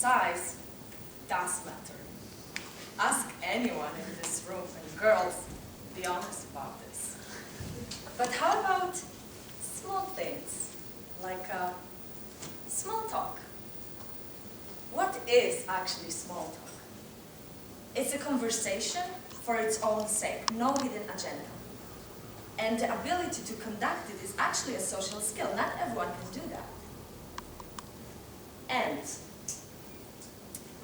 size does matter. Ask anyone in this room, and girls, be honest about this. But how about small things, like small talk? What is actually small talk? It's a conversation for its own sake, no hidden agenda. And the ability to conduct it is actually a social skill. Not everyone can do that. And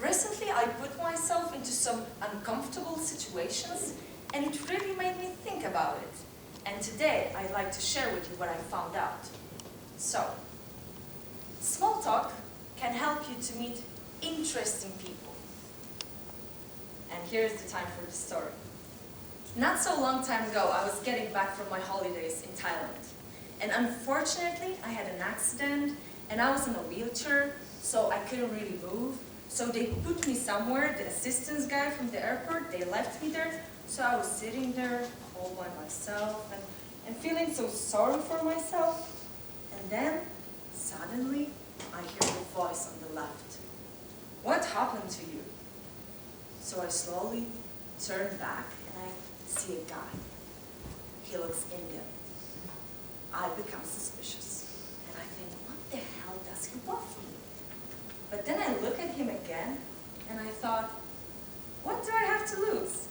recently I put myself into some uncomfortable situations, and it really made me think about it. And today I'd like to share with you what I found out. So, small talk can help you to meet interesting people. And here's the time for the story. Not so long time ago, I was getting back from my holidays in Thailand. And unfortunately, I had an accident, and I was in a wheelchair, so I couldn't really move. So they put me somewhere, the assistance guy from the airport, they left me there. So I was sitting there all by myself and feeling so sorry for myself. And then, suddenly, I hear a voice on the left. What happened to you? So I slowly turn back and I see a guy. He looks Indian. I become suspicious. And I think, what the hell does he want from me? But then I look at him again and I thought, what do I have to lose?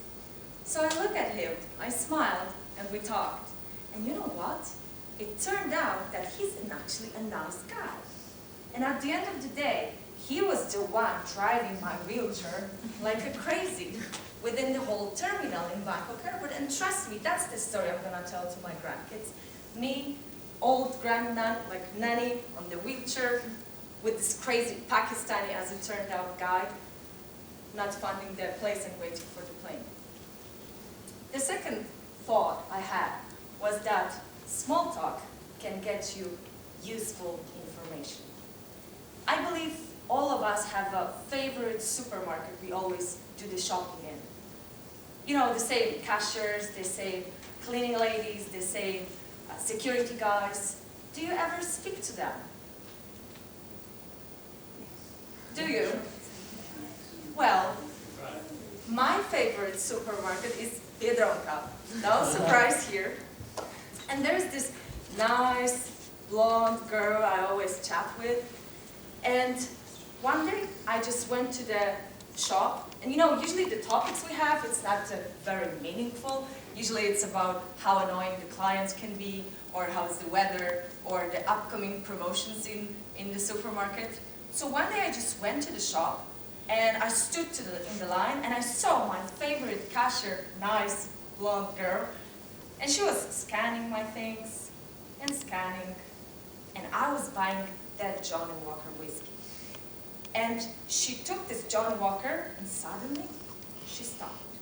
So I look at him, I smiled, and we talked. And you know what? It turned out that he's actually a nice guy. And at the end of the day, he was the one driving my wheelchair like a crazy within the whole terminal in Bangkok Airport. And trust me, that's the story I'm gonna tell to my grandkids. Me, old nanny on the wheelchair with this crazy Pakistani, as it turned out, guy, not finding their place and waiting for the plane. The second thought I had was that small talk can get you useful information. I believe all of us have a favorite supermarket we always do the shopping in. You know, the same cashiers, the same cleaning ladies, the same security guys. Do you ever speak to them? Do you? Well, my favorite supermarket is Biedronka. No surprise here. And there's this nice blonde girl I always chat with. And one day I just went to the shop, and you know, usually the topics we have, it's not very meaningful. Usually it's about how annoying the clients can be, or how's the weather, or the upcoming promotions in the supermarket. So one day I just went to the shop, and I stood in the line, and I saw my favorite cashier, nice blonde girl, and she was scanning my things, and scanning, and I was buying that Johnny Walker whiskey. And she took this Johnny Walker, and suddenly, she stopped.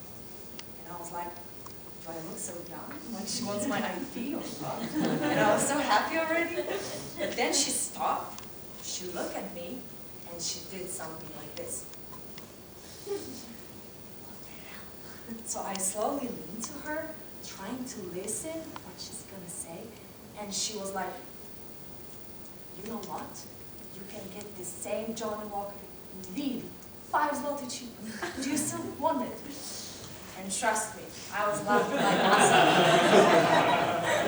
And I was like, do I look so young? Like she wants my ID or what? And I was so happy already. But then she stopped, she looked at me, and she did something like this. What the hell? So I slowly leaned to her, trying to listen what she's gonna say, and she was like, you know what? You can get the same Johnny Walker, really, 5 zloty cheaper. Do you still want it? And trust me, I was laughing like myself.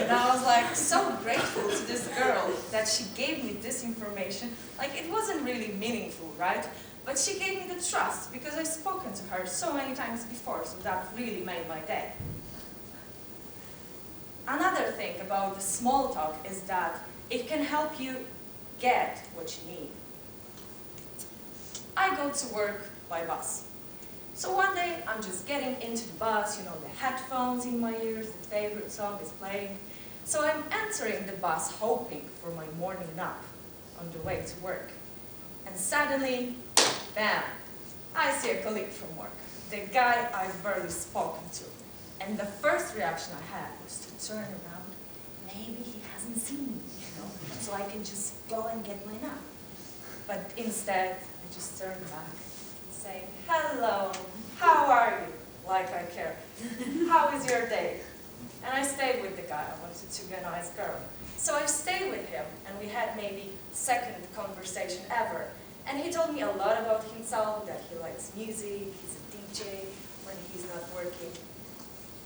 And I was like so grateful to this girl that she gave me this information. Like it wasn't really meaningful, right? But she gave me the trust because I've spoken to her so many times before, so that really made my day. Another thing about the small talk is that it can help you get what you need. I go to work by bus. So one day I'm just getting into the bus, you know, the headphones in my ears, the favorite song is playing. So I'm entering the bus hoping for my morning nap on the way to work. And suddenly, bam, I see a colleague from work, the guy I've barely spoken to. And the first reaction I had was to turn around. Maybe he hasn't seen me, you know, so I can just go and get my nap. But instead, I just turned back and say, hello, how are you? Like I care. How is your day? And I stayed with the guy. I wanted to be a nice girl. So I stayed with him, and we had maybe second conversation ever. And he told me a lot about himself, that he likes music, he's a DJ when he's not working.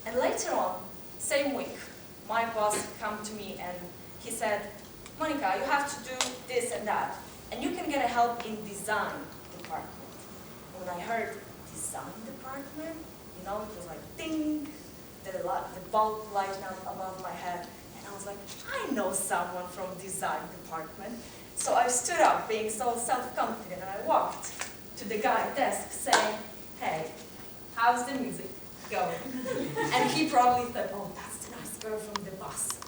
And later on, same week, my boss came to me and he said, Monika, you have to do this and that, and you can get a help in design department. When I heard design department, you know, it was like ding, the bulb lighting up above my head, and I was like, I know someone from design department. So I stood up, being so self-confident, and I walked to the guy's desk saying, hey, how's the music going? And he probably thought, oh, that's the nice girl from the bus.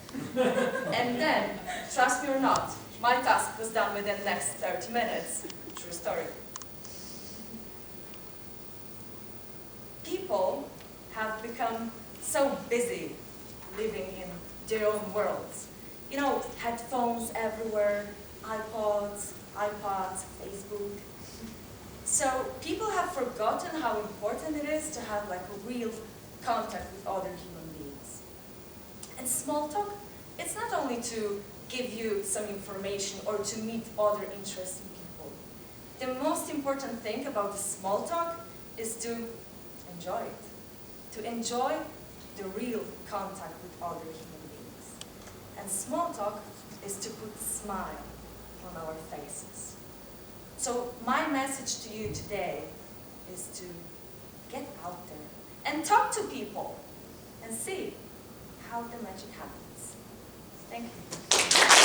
And then, trust me or not, my task was done within the next 30 minutes. True story. People have become so busy living in their own worlds. You know, headphones everywhere, iPods, iPads, Facebook. So people have forgotten how important it is to have like a real contact with other human beings. And small talk, it's not only to give you some information or to meet other interesting people. The most important thing about the small talk is to enjoy it. To enjoy the real contact with other human beings. And small talk is to put a smile on our faces. So my message to you today is to get out there and talk to people and see how the magic happens. Thank you.